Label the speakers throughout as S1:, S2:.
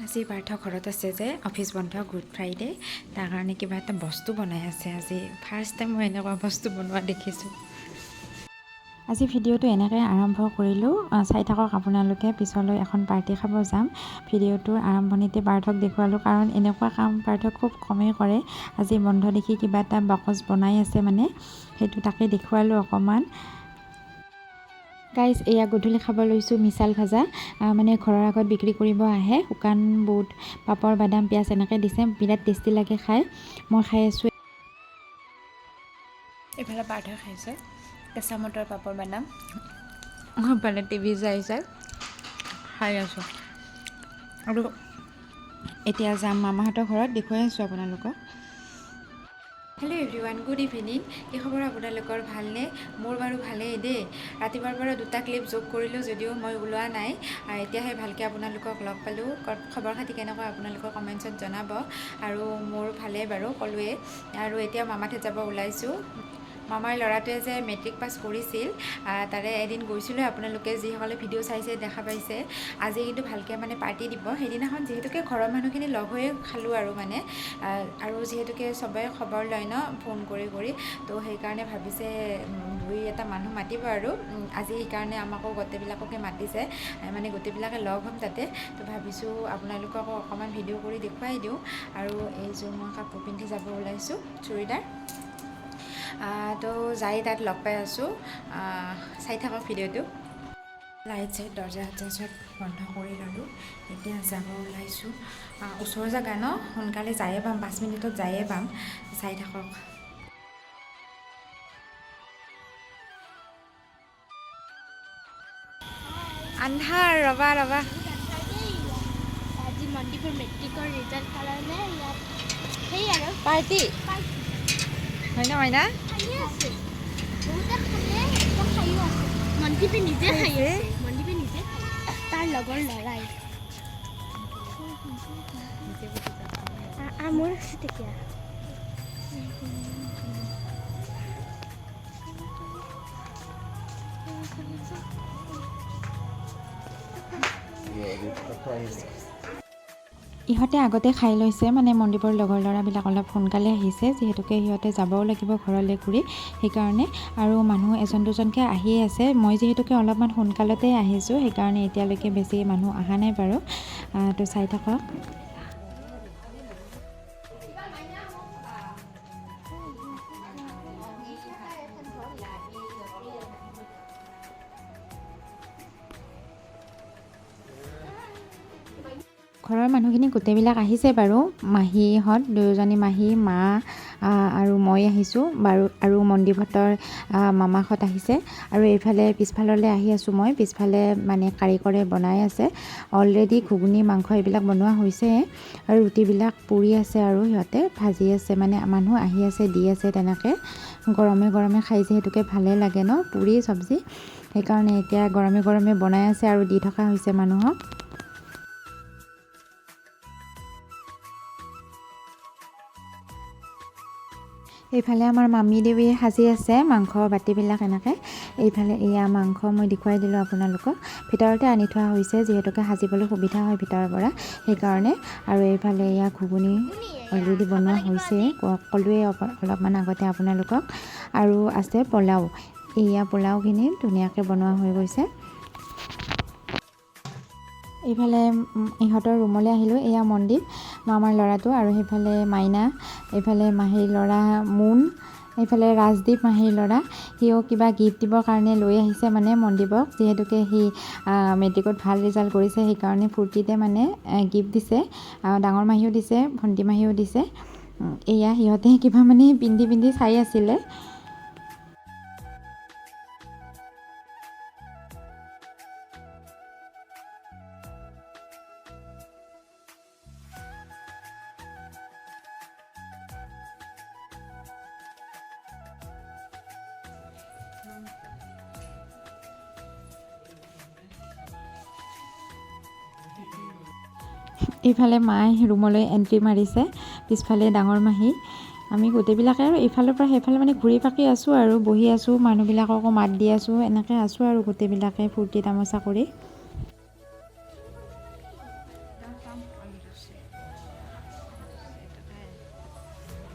S1: আজি পাৰ্থ ঘৰত আছে যে অফিচ বন্ধ গুড ফ্ৰাইডে তাৰ কাৰণে কিবা এটা বস্তু বনাই আছে আজি ফাৰ্ষ্ট টাইম মই এনেকুৱা বস্তু বনোৱা দেখিছোঁ। আজি ভিডিঅ'টো এনেকৈ আৰম্ভ কৰিলোঁ, চাই থাকক আপোনালোকে। পিছলৈ এখন পাৰ্টি খাব যাম। ভিডিঅ'টোৰ আৰম্ভণিতে পাৰ্থক দেখুৱালোঁ কাৰণ এনেকুৱা কাম পাৰ্থক খুব কমেই কৰে। আজি বন্ধ দেখি কিবা এটা বাকচ বনাই আছে মানে সেইটো তাকে দেখুৱালোঁ অকণমান। গাইজ এয়া গধূলি খাব লৈছোঁ মিছাল ভাজা, মানে ঘৰৰ আগত বিক্ৰী কৰিব আহে। শুকান বুট, পাপৰ, বাদাম, পিঁয়াজ এনেকৈ দিছে, বিৰাট টেষ্টি লাগে খাই। মই খাই আছোঁ। এইফালে পাৰ্থই খাইছে কেঁচা মটৰ, পাপৰ, বাদাম। সেইফালে টিভি চাই খাই আছোঁ। আৰু এতিয়া যাম মামাহঁতৰ ঘৰত, দেখুৱাই আছোঁ আপোনালোকক। Hello' everyone, good evening. কি খবৰ আপোনালোকৰ, ভালনে? মোৰ বাৰু ভালেই দেই। ৰাতিপুৱাৰ পৰা দুটা ক্লিপ যোগ কৰিলোঁ যদিও মই ওলোৱা নাই। এতিয়াহে ভালকৈ আপোনালোকক লগ পালোঁ। খবৰ খাতি কেনেকুৱা আপোনালোকৰ কমেণ্টছত জনাব। আৰু মোৰ ভালেই বাৰু ক'লোৱেই। আৰু এতিয়া মামাহঁত যাব ওলাইছোঁ। মামাৰ ল'ৰাটোৱে যে মেট্ৰিক পাছ কৰিছিল, তাৰে এদিন গৈছিলোঁ। আপোনালোকে যিসকলে ভিডিঅ' চাইছে দেখা পাইছে। আজি কিন্তু ভালকৈ মানে পাৰ্টি দিব। সেইদিনাখন যিহেতুকে ঘৰৰ মানুহখিনি লগ হৈয়ে খালোঁ আৰু মানে, আৰু যিহেতুকে চবে খবৰ লয় ন ফোন কৰি তো সেইকাৰণে ভাবিছে দুই এটা মানুহ মাতিব আৰু আজি সেইকাৰণে আমাকো গোটেইবিলাককে মাতিছে, মানে গোটেইবিলাকে লগ হ'ম তাতে। তো ভাবিছোঁ আপোনালোককো অকণমান ভিডিঅ' কৰি দেখুৱাই দিওঁ। আৰু এইযোৰ মই কাপোৰ পিন্ধি যাব ওলাইছোঁ, চুৰিদাৰ। তো যাই তাত লগ পাই আছোঁ। চাই থাকক ভিডিঅ'টো। লাইট চাইট দৰ্জা চৰ্জা বন্ধ কৰি ল'লোঁ। এতিয়া যাব ওলাইছোঁ। ওচৰৰ জেগা ন, সোনকালে যায়ে পাম, 5 মিনিটত যায়ে পাম। চাই থাকক। আন্ধাৰ, ৰবা ৰবা।
S2: আজি মন্দিপুৰ মেট্ৰিকৰ ৰিজাল্ট কাৰণে ইয়াত সেই আৰু
S1: পাৰ্টি হয় ন মইনা?
S2: খায়ে আছে, বহুতে খালে একো খায়ো আছে। মনদীপে নিজে খাই আছে, মনদীপে নিজে তাৰ লগৰ ল'ৰাই মোৰ আছে তেতিয়া।
S1: ইহঁতে আগতে খাই লৈছে, মানে মন্দিপৰ লগৰ ল'ৰাবিলাক অলপ সোনকালে আহিছে, যিহেতুকে সিহঁতে যাবও লাগিব ঘৰলৈ ঘূৰি, সেইকাৰণে। আৰু মানুহ এজন দুজনকৈ আহিয়ে আছে। মই যিহেতুকে অলপমান সোনকালতে আহিছোঁ, সেইকাৰণে এতিয়ালৈকে বেছি মানুহ অহা নাই বাৰু। তো চাই থাকক। ঘৰৰ মানুহখিনি গোটেইবিলাক আহিছে বাৰু। মাহীহঁত দুয়োজনী মাহী, মা আৰু মই আহিছোঁ বাৰু। আৰু মন্দিৰহঁতৰ মামাহঁত আহিছে। আৰু এইফালে পিছফাললৈ আহি আছোঁ মই। পিছফালে মানে কাৰিকৰে বনাই আছে অলৰেডি। ঘুগুনি, মাংস এইবিলাক বনোৱা হৈছে। আৰু ৰুটিবিলাক পুৰি আছে আৰু সিহঁতে ভাজি আছে, মানে মানুহ আহি আছে, দি আছে তেনেকৈ। গৰমে গৰমে খাই যিহেতুকে ভালেই লাগে ন পুৰি চব্জি, সেইকাৰণে এতিয়া গৰমে গৰমে বনাই আছে আৰু দি থকা হৈছে মানুহক। এইফালে আমাৰ মামী দেৱীয়ে সাজি আছে মাংস বাতিবিলাক এনেকৈ। এইফালে এয়া মাংস মই দেখুৱাই দিলোঁ আপোনালোকক। ভিতৰতে আনি থোৱা হৈছে যিহেতুকে সাজিবলৈ সুবিধা হয় ভিতৰৰ পৰা, সেইকাৰণে। আৰু এইফালে এয়া ঘুগুনি অলৰেডি বনোৱা হৈছে, ক'লোৱেই অলপমান আগতে আপোনালোকক। আৰু আছে পোলাও। এয়া পোলাওখিনি ধুনীয়াকৈ বনোৱা হৈ গৈছে। এইফালে ইহঁতৰ ৰুমলৈ আহিলোঁ। এয়া মনদীপ, মামাৰ ল'ৰাটো, আৰু সেইফালে মাইনা, এইফালে মাহীৰ ল'ৰা মুন, এইফালে ৰাজদীপ মাহীৰ ল'ৰা। সিও কিবা গিফ্ট দিবৰ কাৰণে লৈ আহিছে মানে মনদীপক, যিহেতুকে সি মেট্ৰিকত ভাল ৰিজাল্ট কৰিছে, সেইকাৰণে ফূৰ্তিতে মানে গিফ্ট দিছে। ডাঙৰ মাহীও দিছে, ভণ্টি মাহীও দিছে। এয়া সিহঁতে কিবা মানে পিন্ধি চাই আছিলে। এইফালে মায়ে ৰুমলৈ এণ্ট্ৰি মাৰিছে, পিছফালে ডাঙৰ মাহী। আমি গোটেইবিলাকে আৰু ইফালৰ পৰা সেইফালে মানে ঘূৰি পাকি আছোঁ আৰু বহি আছোঁ, মানুহবিলাককো মাত দি আছোঁ, এনেকৈ আছোঁ আৰু গোটেইবিলাকে ফূৰ্তি তামাচা কৰি।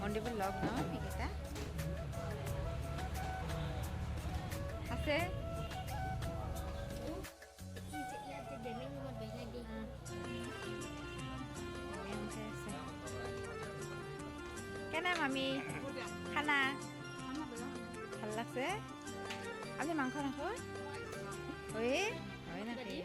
S1: মন্দিৰবোৰ লগ ন এইকেইটা আছে
S2: ইয়াত যে ড্ৰেইনিং ৰুমত বেলেগ দি
S1: কেনে মামি খানা ভাল লাগছে আজি মাংস নাখায় ঐ হয় নাকি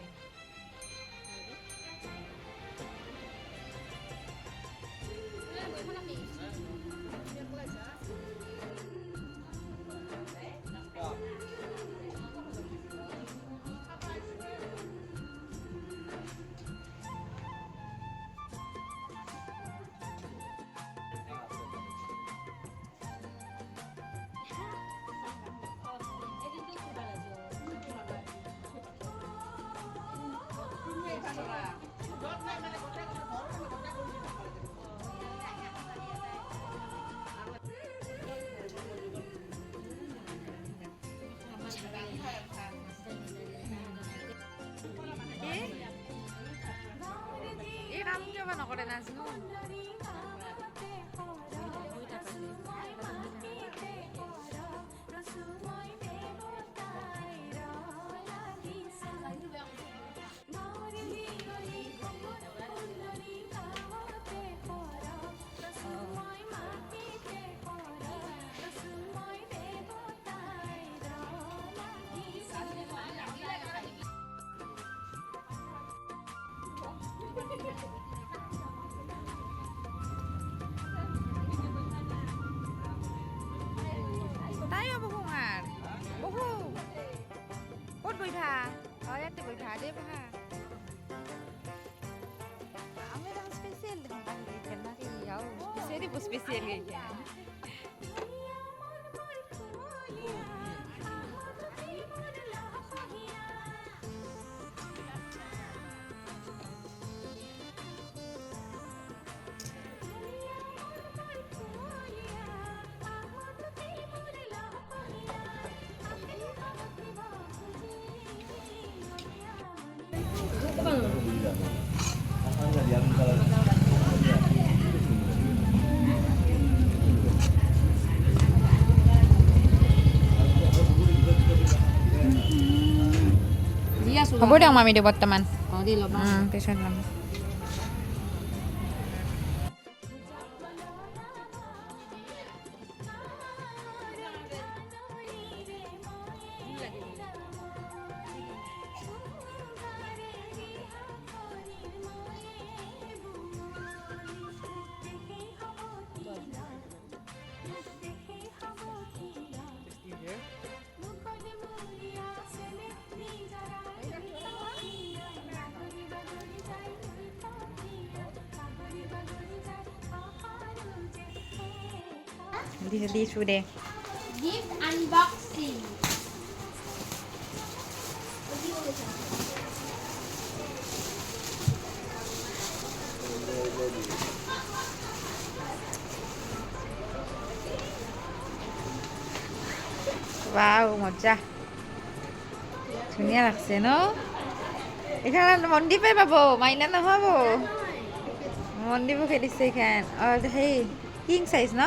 S1: এই কাম কিয় বা নকৰে নাজানো tayo bukungan buku kod bồi thà ইয়াতে bồi thà deh bha আমি dah spesial dengan panggil kenari yau spesial itu spesial kayaknya হ'ব দিয়ক মামি দিয়ক বৰ্তমান পিছত ল'ম দিছো দে
S2: gift unboxing
S1: wow মজা ধুনীয়া লাগছে ন এখানে মন্দিপে পাব মাইনা নহব মন্দিপো খেলিছে এখান সেই king size no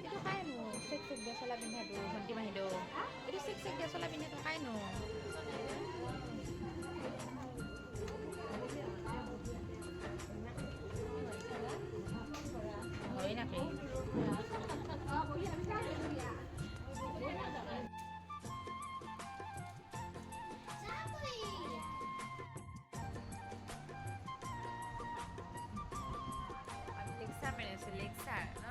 S1: Itu kain no, sek-sek dia sola binha do, manti mahido. Itu sek-sek dia sola binha to kain no. Lecture মাৰি আছে লেকচাৰ ন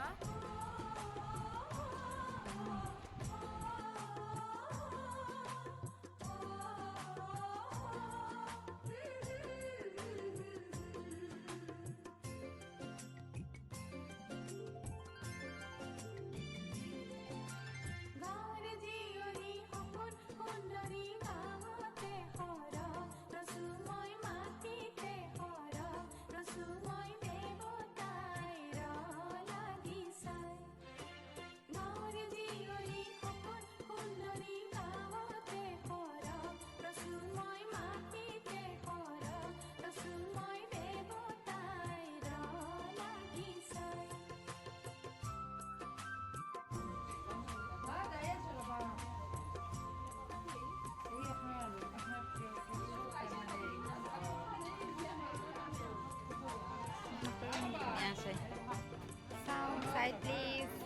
S1: Sound side please.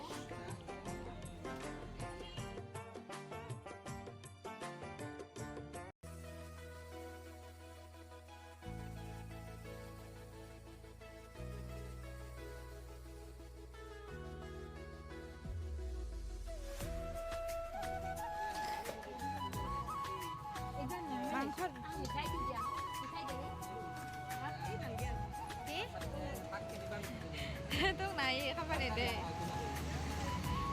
S1: মাংস Thuốc này không phải để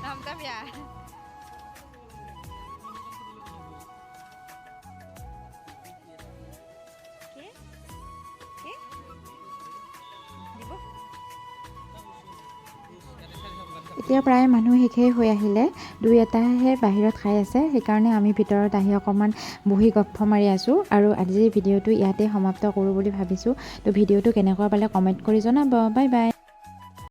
S1: làm tao dạ এতিয়া প্ৰায় মানুহ শেষেই হৈ আহিলে দুই এটাহে বাহিৰত খাই আছে সেইকাৰণে আমি ভিতৰত আহি অকণমান বহি গপ্প মাৰি আছোঁ আৰু আজিৰ ভিডিঅ'টো ইয়াতে সমাপ্ত কৰোঁ বুলি ভাবিছোঁ তো ভিডিঅ'টো কেনেকুৱা পালে কমেণ্ট কৰি জনাব বাই বাই